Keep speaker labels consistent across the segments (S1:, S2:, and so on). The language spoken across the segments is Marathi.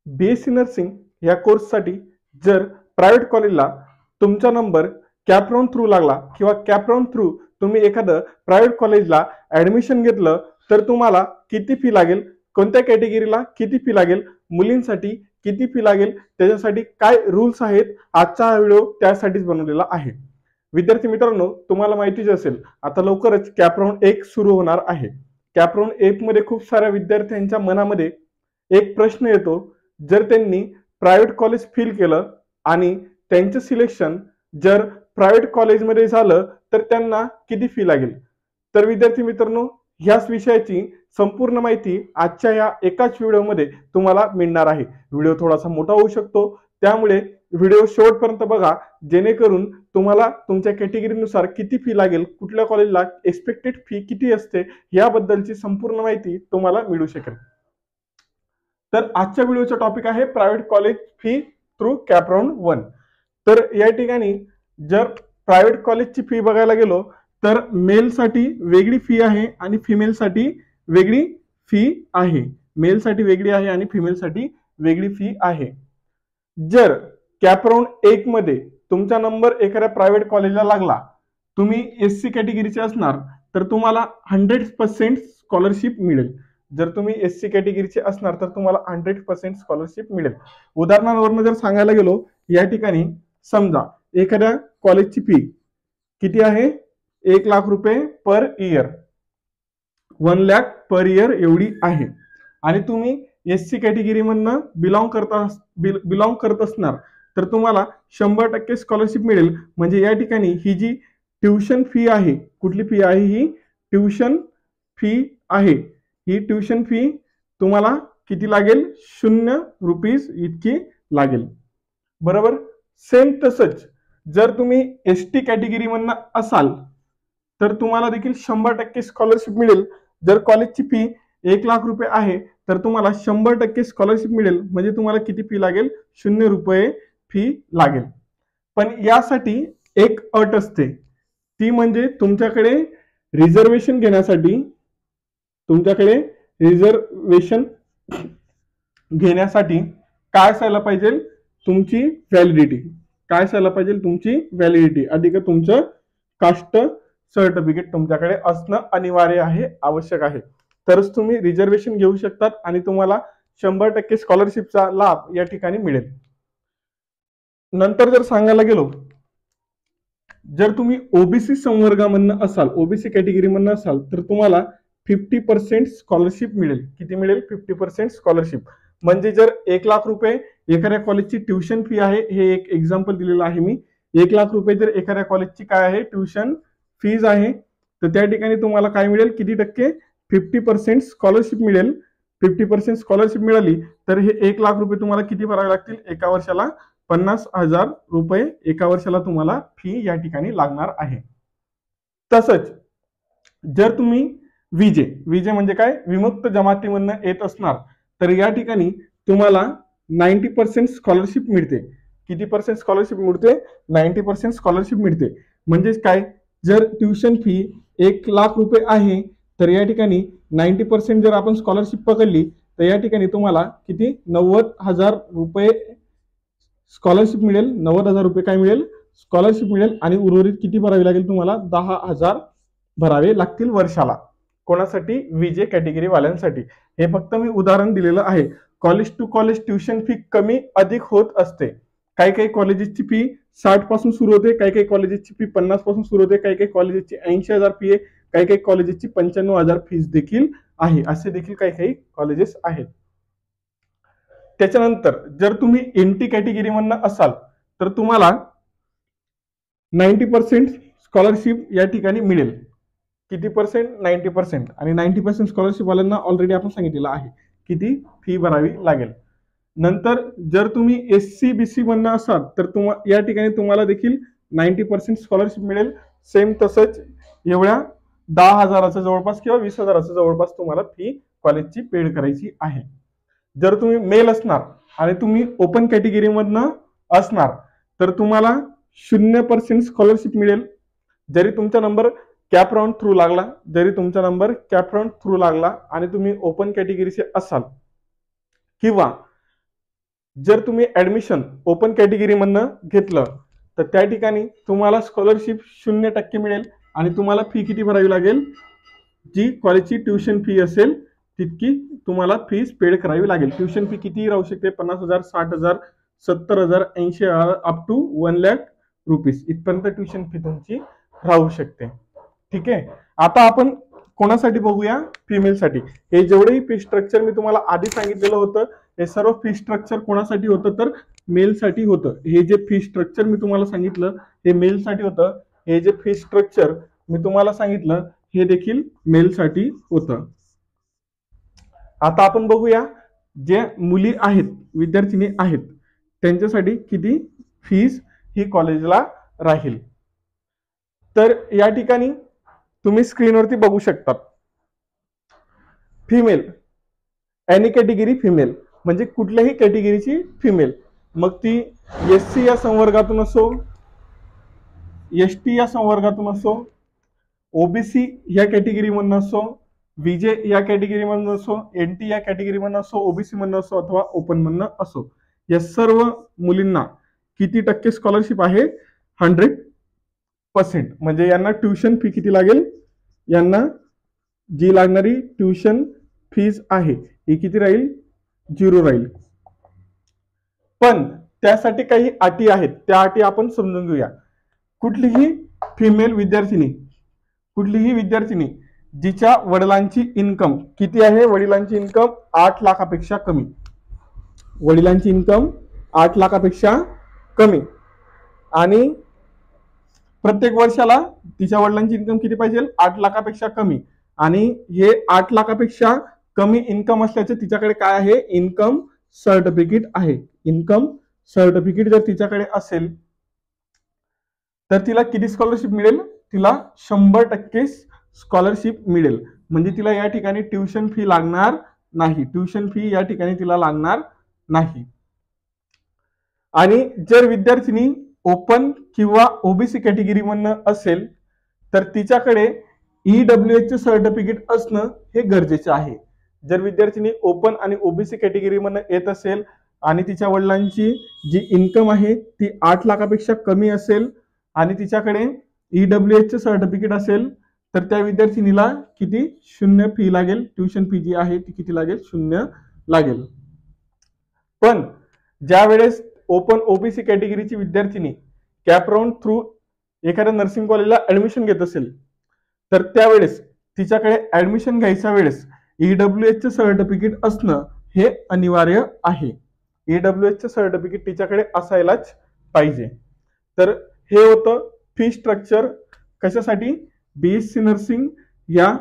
S1: बीएससी नर्सिंग या कोर्ससाठी जर प्रायव्हेट कॉलेजला तुमचा नंबर कॅपराऊंड थ्रू लागला किंवा कॅपराऊंड थ्रू तुम्ही एखादं प्रायव्हेट कॉलेजला ऍडमिशन घेतलं तर तुम्हाला किती फी लागेल, कोणत्या कॅटेगरीला किती फी लागेल, मुलींसाठी किती फी लागेल, त्याच्यासाठी काय रूल्स आहेत, आजचा हा व्हिडिओ त्यासाठीच बनवलेला आहे. विद्यार्थी मित्रांनो, तुम्हाला माहितीच असेल आता लवकरच कॅपराऊंड 1 सुरू होणार आहे. कॅपराऊंड 1 मध्ये खूप साऱ्या विद्यार्थ्यांच्या मनामध्ये एक प्रश्न येतो, जर त्यांनी प्रायव्हेट कॉलेज फिल केलं आणि त्यांचं सिलेक्शन जर प्रायव्हेट कॉलेजमध्ये झालं तर त्यांना किती फी लागेल. तर विद्यार्थी मित्रांनो, ह्याच विषयाची संपूर्ण माहिती आजच्या या एकाच व्हिडिओमध्ये तुम्हाला मिळणार आहे. व्हिडिओ थोडासा मोठा होऊ शकतो, त्यामुळे व्हिडिओ शेवटपर्यंत बघा, जेणेकरून तुम्हाला तुमच्या कॅटेगरीनुसार किती फी लागेल, कुठल्या कॉलेजला एक्सपेक्टेड फी किती असते याबद्दलची संपूर्ण माहिती तुम्हाला मिळू शकेल. तर आजच्या व्हिडिओचा टॉपिक आहे प्रायव्हेट कॉलेज फी थ्रू कॅपराऊंड 1. तर या ठिकाणी जर प्रायव्हेट कॉलेजची फी बघायला गेलो तर मेलसाठी वेगळी फी आहे आणि फिमेलसाठी वेगळी फी आहे. मेलसाठी वेगळी आहे आणि फिमेलसाठी वेगळी फी आहे. जर कॅपराऊंड 1 मध्ये तुमचा नंबर एखाद्या प्रायव्हेट कॉलेजला लागला, तुम्ही एससी कॅटेगरीचे असणार तर तुम्हाला 100% स्कॉलरशिप मिळेल. जर तुम्ही एससी कॅटेगरीचे असणार तर तुम्हाला 100% स्कॉलरशिप मिळेल. उदाहरणावरून जर सांगायला गेलो, या ठिकाणी समजा एखाद्या कॉलेजची फी किती आहे, 1 लाख रुपये per year, 1 lakh per year एवढी आहे आणि तुम्ही एससी कॅटेगरी मधनं बिलॉंग करत असणार तर तुम्हाला 100% स्कॉलरशिप मिळेल. म्हणजे या ठिकाणी ही जी ट्युशन फी आहे, कुठली फी आहे, ही ट्युशन फी आहे. ही ट्युशन फी तुम्हाला किती लागेल, 0 रुपीज इतकी लागेल. बरोबर. सेम तसंच जर तुम्ही एसटी कॅटेगरी मधनं असाल तर तुम्हाला देखील 100% स्कॉलरशिप मिळेल. जर कॉलेजची फी 1 लाख रुपये आहे तर तुम्हाला 100% स्कॉलरशिप मिळेल. म्हणजे तुम्हाला किती फी लागेल, 0 रुपये फी लागेल. पण यासाठी एक अट असते, ती म्हणजे तुमच्याकडे रिझर्वेशन घेण्यासाठी काय असायला पाहिजे, तुमची व्हॅलिडिटी. काय असायला पाहिजे, तुमची व्हॅलिडिटी अधिक तुमचं कास्ट सर्टिफिकेट तुमच्याकडे असणं अनिवार्य आहे, आवश्यक आहे. तरच तुम्ही रिझर्वेशन घेऊ शकतात आणि तुम्हाला 100% स्कॉलरशिपचा लाभ या ठिकाणी मिळेल. नंतर जर सांगायला गेलो, जर तुम्ही ओबीसी संवर्गामधनं असाल, ओबीसी कॅटेगरीमधनं असाल तर तुम्हाला 50% स्कॉलरशिप मिळेल. किती मिळेल, 50% स्कॉलरशिप. म्हणजे जर 1 लाख रुपये एखाद्या कॉलेजची ट्युशन फी आहे, हे एक एक्झाम्पल दिलेलं आहे मी, 1 लाख रुपये जर एखाद्या कॉलेजची काय आहे, ट्युशन फीज आहे, तर त्या ठिकाणी तुम्हाला काय मिळेल, किती टक्के, 50% स्कॉलरशिप मिळेल. 50% स्कॉलरशिप मिळाली तर हे 1 लाख रुपये तुम्हाला किती भरावे लागतील, एका वर्षाला 50,000 रुपये एका वर्षाला तुम्हाला फी या ठिकाणी लागणार आहे. तसंच जर तुम्ही विजे म्हणजे काय, विमुक्त जमातीमधनं येत असणार तर या ठिकाणी तुम्हाला 90% स्कॉलरशिप मिळते. किती पर्सेंट स्कॉलरशिप मिळते, 90% स्कॉलरशिप मिळते. म्हणजे काय, जर ट्युशन फी 1 लाख रुपये आहे तर या ठिकाणी 90% जर आपण स्कॉलरशिप पकडली तर या ठिकाणी तुम्हाला किती, 90,000 रुपये स्कॉलरशिप मिळेल. 90,000 रुपये काय मिळेल, स्कॉलरशिप मिळेल. आणि उर्वरित किती भरावे लागेल, तुम्हाला 10,000 भरावे लागतील वर्षाला. कोणासाठी, विजे कॅटेगरी वाल्यांसाठी. हे फक्त मी उदाहरण दिलेलं आहे. College to college tuition fee कमी अधिक होत असते. काही काही कॉलेजेसची फी 60 पासून सुरू होते, काही काही कॉलेजेसची फी 50 पासून सुरू होते, काही काही कॉलेजेसची 80,000 फी आहे, काही काही कॉलेजेसची 95,000 फीस देखील आहे. असे देखील काही काही कॉलेजेस आहेत. त्याच्यानंतर जर तुम्ही एनटी कॅटेगरी मधनं असाल तर तुम्हाला 90% स्कॉलरशिप या ठिकाणी मिळेल. किती पर्सेंट, 90%. आणि 90% स्कॉलरशिप वाल्यांना ऑलरेडी आपण सांगितलेलं आहे किती फी भरावी लागेल. नंतर जर तुम्ही एससी बीसी मधनं असाल तर या ठिकाणी तुम्हाला देखील 90% स्कॉलरशिप मिळेल. सेम तसंच एवढ्या 10,000 जवळपास किंवा 20,000 जवळपास तुम्हाला फी कॉलेजची पेड करायची आहे. जर तुम्ही मेल असणार आणि तुम्ही ओपन कॅटेगरी मधनं असणार तर तुम्हाला 0% स्कॉलरशिप मिळेल. जरी तुमचा नंबर कॅपराऊंड थ्रू लागला आणि तुम्ही ओपन कॅटेगरीचे असाल किंवा जर तुम्ही ऍडमिशन ओपन कॅटेगरी मधनं घेतलं तर त्या ठिकाणी तुम्हाला स्कॉलरशिप 0% मिळेल आणि तुम्हाला फी किती भरावी लागेल, जी कॉलेजची ट्युशन फी असेल तितकी तुम्हाला फीस पेड करावी लागेल. ट्युशन फी किती राहू शकते, 50,000, 60,000, 70,000, 80,000 अप टू 1,00,000 रुपीज इथपर्यंत ट्युशन फी तुमची राहू शकते. ठीक आहे. आता आपण कोणासाठी बघूया, फिमेलसाठी. हे जेवढेही फी स्ट्रक्चर मी तुम्हाला आधी सांगितलेलं होतं हे सर्व फी स्ट्रक्चर कोणासाठी होतं तर मेलसाठी होतं. हे जे फी स्ट्रक्चर मी तुम्हाला सांगितलं हे मेलसाठी होतं. हे जे फी स्ट्रक्चर मी तुम्हाला सांगितलं हे देखील मेलसाठी होतं. आता आपण बघूया जे मुली आहेत, विद्यार्थिनी आहेत, त्यांच्यासाठी किती फीस ही कॉलेजला राहील. तर या ठिकाणी तुम्ही स्क्रीनवरती बघू शकता. फिमेल, एनी कॅटेगरी फिमेल म्हणजे कुठल्याही कॅटेगरीची फिमेल, मग ती SC या संवर्गातून असो, ST या संवर्गातून असो, OBC या कॅटेगरी मधून असो, VJ या कॅटेगरी मधून असो, NT या कॅटेगरी मधून असो, OBC मधून असो अथवा ओपन मधून असो, या सर्व मुलींना किती टक्के स्कॉलरशिप आहे, 100%. म्हणजे यांना ट्युशन फी किती लागेल, यांना जी लागणारी ट्युशन फीज आहे ही किती राहील, 0 राहील. पण त्यासाठी काही अटी आहेत, त्या अटी आपण समजून घेऊया. कुठलीही फिमेल विद्यार्थिनी, कुठलीही विद्यार्थिनी जिच्या वडिलांची इन्कम किती आहे, वडिलांची इन्कम 8 लाखापेक्षा कमी, वडिलांची इन्कम 8 लाखापेक्षा कमी आणि प्रत्येक वर्षाला तिच्या वडिलांची इन्कम किती पाहिजे, 8 लाखापेक्षा कमी. आणि हे 8 लाखापेक्षा कमी इन्कम असल्याचे तिच्याकडे काय आहे, इन्कम सर्टिफिकेट आहे. इन्कम सर्टिफिकेट जर तिच्याकडे असेल तर तिला किती स्कॉलरशिप मिळेल, तिला 100% स्कॉलरशिप मिळेल. म्हणजे तिला या ठिकाणी ट्युशन फी लागणार नाही, ट्युशन फी या ठिकाणी तिला लागणार नाही. आणि जर विद्यार्थिनी ओपन किंवा OBC कॅटेगरी मधनं असेल तर तिच्याकडे EWH सर्टिफिकेट असणं हे गरजेचे आहे. जर विद्यार्थिनी ओपन आणि OBC कॅटेगरी मधनं येत असेल आणि तिच्या वडिलांची जी इन्कम आहे ती 8 लाखापेक्षा कमी असेल आणि तिच्याकडे EWH सर्टिफिकेट असेल तर त्या विद्यार्थिनीला किती, 0 फी लागेल. ट्युशन फी जी आहे ती किती लागेल, 0 लागेल. पण ज्या वेळेस ओपन OBC कॅटेगरीची विद्यार्थिनी कॅपराऊंड थ्रू एखाद्या नर्सिंग कॉलेजला ऍडमिशन घेत असेल तर त्यावेळेस तिच्याकडे ऍडमिशन घ्यायच्या वेळेस EWH सर्टिफिकेट असणं हे अनिवार्य आहे. EWH सर्टिफिकेट तिच्याकडे असायलाच पाहिजे. तर हे होतं फी स्ट्रक्चर कशासाठी, BSc नर्सिंग या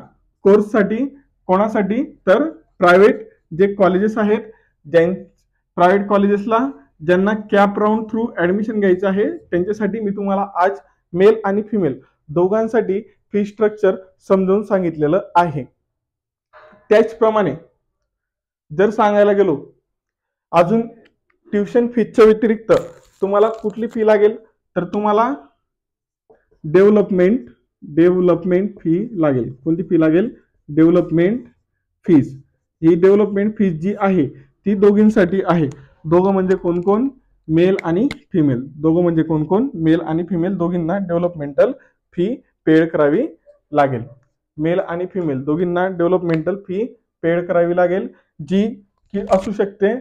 S1: कोर्ससाठी. कोणासाठी तर प्रायव्हेट जे कॉलेजेस आहेत, प्रायव्हेट कॉलेजेसला ज्यांना कॅप राऊंड थ्रू ऍडमिशन घ्यायचं आहे त्यांच्यासाठी मी तुम्हाला आज मेल आणि फिमेल दोघांसाठी फी स्ट्रक्चर समजावून सांगितलेलं आहे. त्याचप्रमाणे जर सांगायला गेलो अजून ट्युशन फीच्या व्यतिरिक्त तुम्हाला कुठली फी लागेल तर तुम्हाला डेव्हलपमेंट फी लागेल. कोणती फी लागेल, डेव्हलपमेंट फीज. ही डेव्हलपमेंट फीज जी आहे ती दोघींसाठी आहे. दोघं म्हणजे कोण कोण, मेल आणि फिमेल. दोघं म्हणजे कोण कोण, मेल आणि फिमेल दोघींना डेव्हलपमेंटल फी पेड करावी लागेल. मेल आणि फिमेल दोघींना डेव्हलपमेंटल फी पेड करावी लागेल, जी की असू शकते.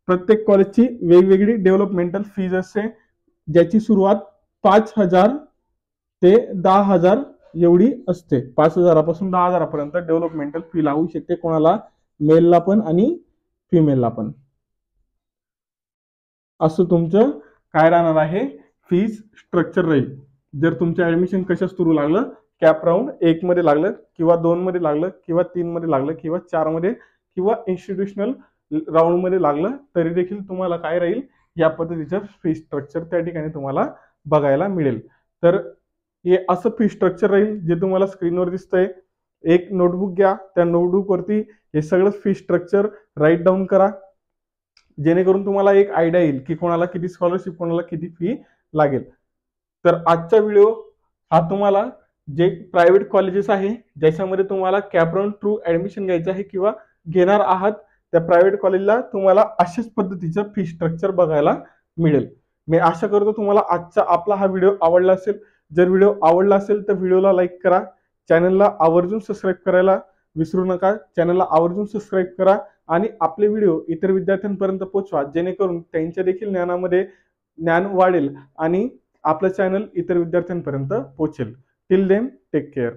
S1: प्रत्येक कॉलेजची वेगवेगळी डेव्हलपमेंटल फीज असते, ज्याची सुरुवात 5,000 ते 10,000 एवढी असते. 5,000 पासून 10,000 पर्यंत डेव्हलपमेंटल फी लागू शकते, कोणाला, मेलला पण आणि फिमेलला पण. असं तुमचं काय राहणार आहे, फीज स्ट्रक्चर राहील. जर तुमचं ऍडमिशन कशात सुरू लागलं, कॅप राऊंड 1 मध्ये लागलं किंवा 2 मध्ये लागलं किंवा 3 मध्ये लागलं किंवा 4 मध्ये किंवा इन्स्टिट्यूशनल राऊंड मध्ये लागलं तरी देखील तुम्हाला काय राहील, या पद्धतीचं फी स्ट्रक्चर त्या ठिकाणी तुम्हाला बघायला मिळेल. तर हे असं फी स्ट्रक्चर राहील जे तुम्हाला स्क्रीनवर दिसतंय. एक नोटबुक घ्या, त्या नोटबुक वरती हे सगळं फी स्ट्रक्चर राईट डाऊन करा, जेणेकरून तुम्हाला एक आयडिया येईल की कोणाला किती स्कॉलरशिप, कोणाला किती फी लागेल. तर आजचा व्हिडिओ हा तुम्हाला जे प्रायव्हेट कॉलेजेस आहे ज्याच्यामध्ये तुम्हाला कॅप राऊंड थ्रू ऍडमिशन घ्यायचं आहे किंवा घेणार आहात त्या प्रायव्हेट कॉलेजला तुम्हाला अशाच पद्धतीचं फी स्ट्रक्चर बघायला मिळेल. मी आशा करतो तुम्हाला आजचा आपला हा व्हिडिओ आवडला असेल. जर व्हिडिओ आवडला असेल तर व्हिडिओला लाईक करा, चॅनलला आवर्जून सबस्क्राईब करायला विसरू नका. चॅनलला आवर्जून सबस्क्राईब करा आणि आपले व्हिडिओ इतर विद्यार्थ्यांपर्यंत पोहोचवा, जेणेकरून त्यांच्या देखील ज्ञानामध्ये ज्ञान वाढेल आणि आपलं चॅनल इतर विद्यार्थ्यांपर्यंत पोहोचेल. Till then take care.